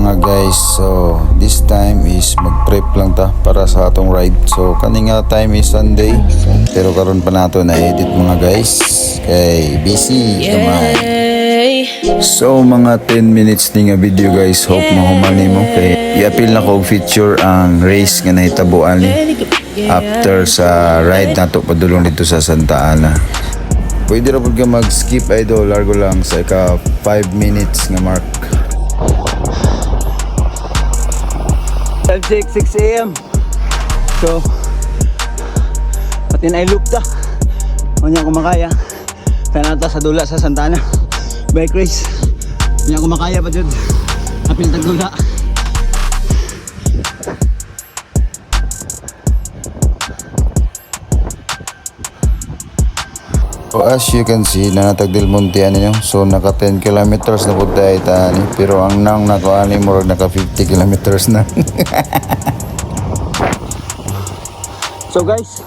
mga guys, so this time is mag-prep lang ta para sa atong ride. So kaninga time is Sunday, pero karon pa nato na edit mga guys kay busy naman. So mga 10 minutes ni nga video guys, hope mahumani mo kay i-appeal na ko og feature ang race nga nahitabuan ni after sa ride nato padulong dito sa Santa Ana. Pwede ra pud ka mag-skip idol, largo lang sa ika 5 minutes nga mark. Time check 6 AM. So patin ay loop ta. Kanya kumakaya. Tanata sa dula sa Santa Ana. Bike race. Kanya kumakaya pa jud. Apil tagdula. So as you can see, nanatag Del Monte ano, so naka 10 kilometers na po tayo tani, pero ang nang naka murag naka 50 kilometers na. So guys,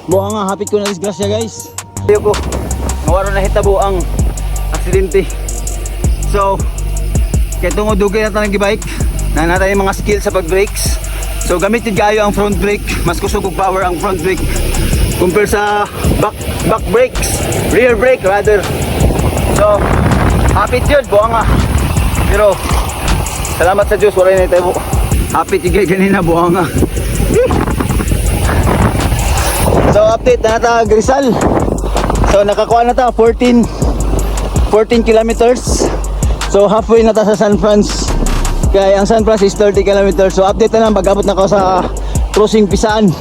buha nga hapit ko na disgrasya guys. Ayoko, nawaro na hitabo ang aksidente. So, kaya tungod dugay na tanang gibike, na natin yung mga skills sa pag-brakes. So gamit yung gayo ang front brake, mas kusog og power ang front brake compare sa back brakes, rear brake rather. So, hapit yun, buha nga. Pero, salamat sa Diyos, wala na tayo. Hapit yung ganina, buha nga. So, update na nata Rizal. So, nakakuha na ta 14 kilometers. So, halfway na ta sa San Franz. Kaya ang San Franz is 30 kilometers. So, update na lang, pag-abot na ko sa crossing Pisaan.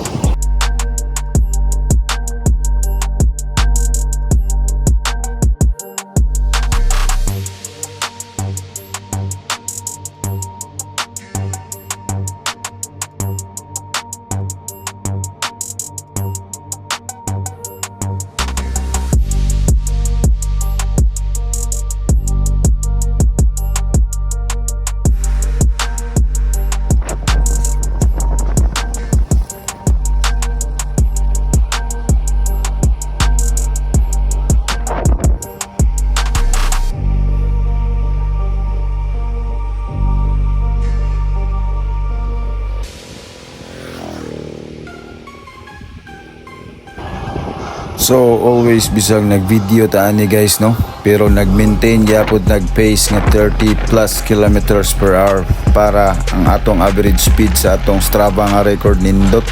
So always bisag nag-video ta ani guys no, pero nag-maintain gyapon nag-pace nga 30 plus kilometers per hour para ang atong average speed sa atong Strava nga record nindot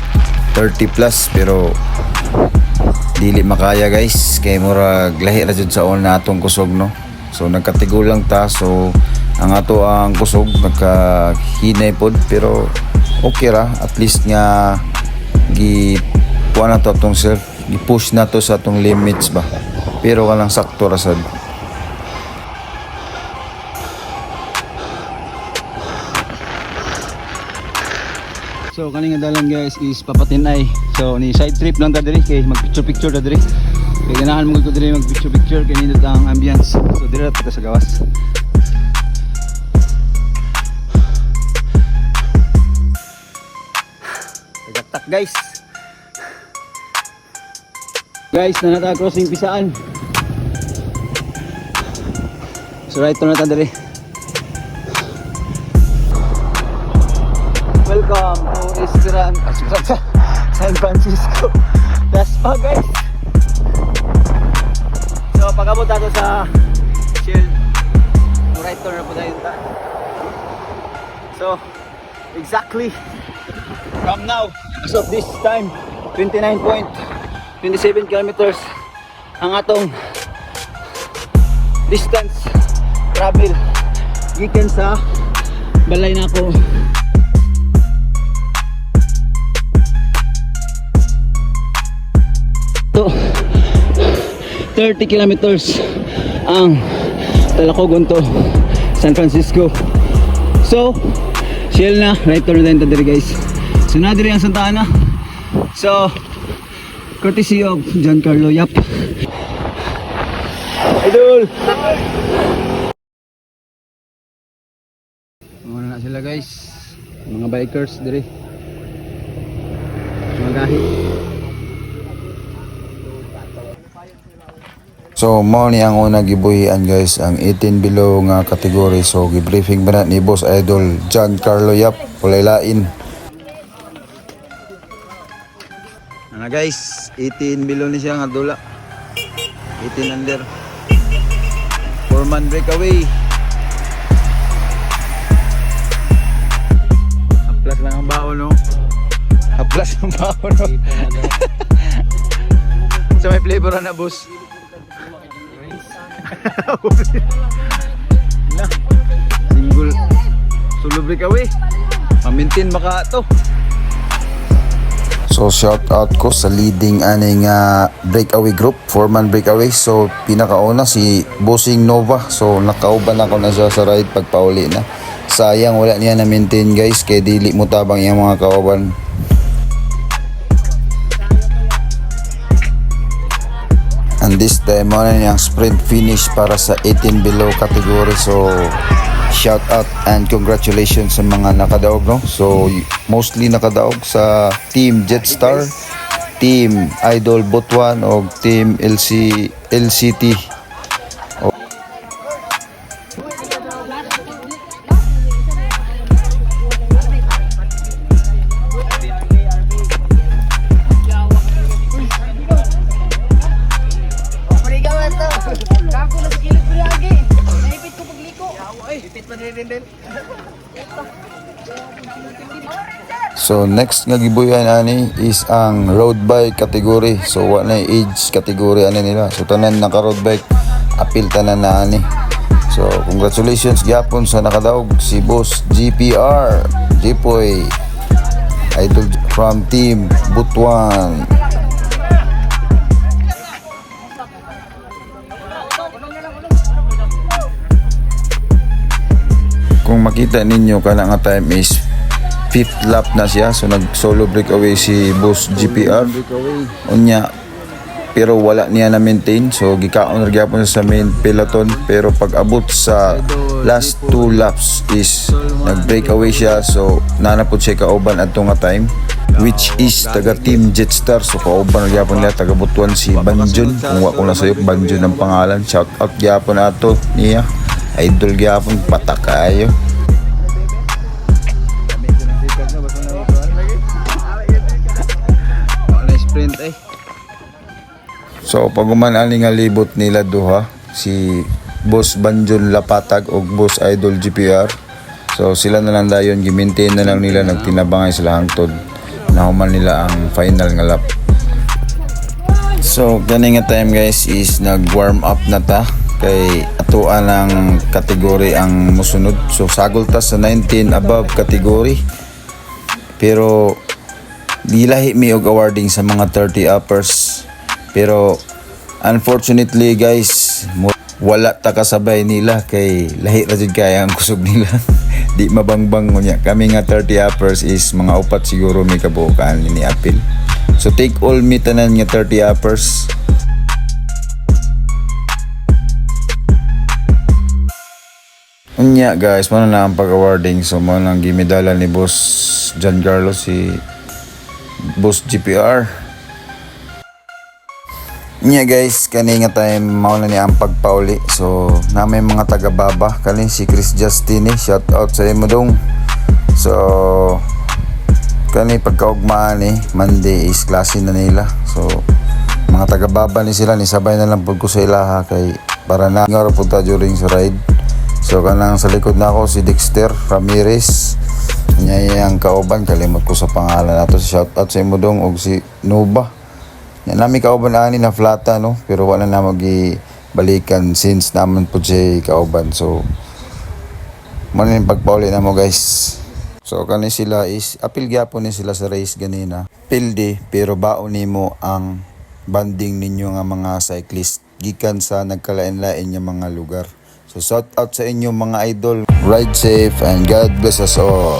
30 plus, pero dili makaya guys kay murag lahi ra jud sa una atong kusog no. So nagkatigo lang ta, so ang ato ang kusog nagkahinay pod, pero okay ra, at least nga kuha na to atong self, i-push na to sa atong limits ba, pero walang sakto rasad. So kaning dalan guys is Papatinay. So ni side trip lang ta diri kay mag picture ta diri. Kay ganahan mo ko diri mag picture kay nindot ang ambience. So diri ta sa gawas. Tagatak guys. Guys, na nata crossing Pisaan. So right turn na ta diri. Welcome to San Francisco. That's pa guys. So pag-abot nato sa Shield, right turn na po tayo ta. So exactly from now as of this time 29.27 kilometers ang atong distance travel gikan sa balay nako. So 30 kilometers ang talakogon to San Francisco. So Shell na, right turn na tayo diri guys. So na diri ang Santa Ana. So courtesy of Giancarlo Yap. Idol! Mga na sila guys, mga bikers diri, mga gahi. So mao ni ang una gibuhian guys ang 18 below nga kategory. So gibriefing ba na ni Boss Idol Giancarlo Yap walay lain. Ano guys, 18 below ni siya nga dula. 18 under. 4-man breakaway. Haplas lang ang baon no. Haplas ang baon no. So may flavor na boss. Na. Single solo breakaway. Ma-maintain maka to. So shout out ko sa leading aning breakaway group, 4-man breakaway. So pinakauna si Bossing Nova. So nakauban ako na siya sa ride pagpauli na. Sayang wala niya na maintain guys kay dili mo tabang yung mga kauban. And this time mo na niyang sprint finish para sa 18 below category. So shout out and congratulations sa mga nakadaog no. So mostly nakadaog sa Team Jetstar, Team Idol Butuan o Team LCT. So next nga gibuyan ani is ang road bike category. So wala na age category ani nila. So tanan naka road bike apil tanan na ani. So congratulations gyapon sa nakadaog si Boss GPR Jipoy Idol from Team Butuan. Kung makita ninyo kana nga time is 5th lap na siya. So nag solo breakaway si Boss GPR unya pero wala niya na maintain. So gikaon ra gyapon sa main peloton pero pag abot sa last 2 laps is nag breakaway siya. So nanapod siya kauban adto nga time which is taga Team Jetstar. So kauban ra gyapon niya taga Butuan si Banjon. Kung wa ko na sayop Banjon ang pangalan. Shout out gyapon ato niya. Idol gyapon patak kayo. Sprint eh. So paguman ani nga libot nila duha si Boss Banjon Lapatag o Boss Idol GPR. So sila na lang dayon gi-maintain na lang nila nagtinabangay sila hangtod nahuman nila ang final nga lap. So gani nga time guys is nag-warm up na ta kay atuan ang kategory ang musunod. So sagol ta sa 19 above category. Pero gilahi mi og awarding sa mga 30 uppers. Pero unfortunately guys, wala ta kasabay nila kay lahi ra jud kay ang kusog nila. Di mabangbang nya. Kami nga 30 uppers is mga upat siguro may kabuokan ni apil. So take all mi tanan nga 30 uppers. Unya guys, mano na ang pag-awarding. So mo nang gimedala ni Boss Giancarlo si Boss GPR. Nya guys, kani nga time mao na niya ang pagpauli. So na may mga taga-baba kani si Chris Justine, shout out sa imo dong. So kani pagkaugmaan ni Monday is klase na nila. So mga taga-baba ni sila ni sabay na lang pud ko sa ilaha kay para na nga ra pud ta during sa ride. So kanang sa likod na ako si Dexter Ramirez. Nya ang kauban kalimot ko sa pangalan nato. Shout out sa imo dong og si Nova. Yan nami kauban ani na flata no pero wala na magi balikan since naman po siya kauban. So man yung pagpauli na mo guys. So kani sila is apil gyapon ni sila sa race ganina. Pildi pero baon nimo ang banding ninyo nga mga cyclist gikan sa nagkalain-lain nga mga lugar. So shout out sa inyo mga idol. Ride safe and God bless us all.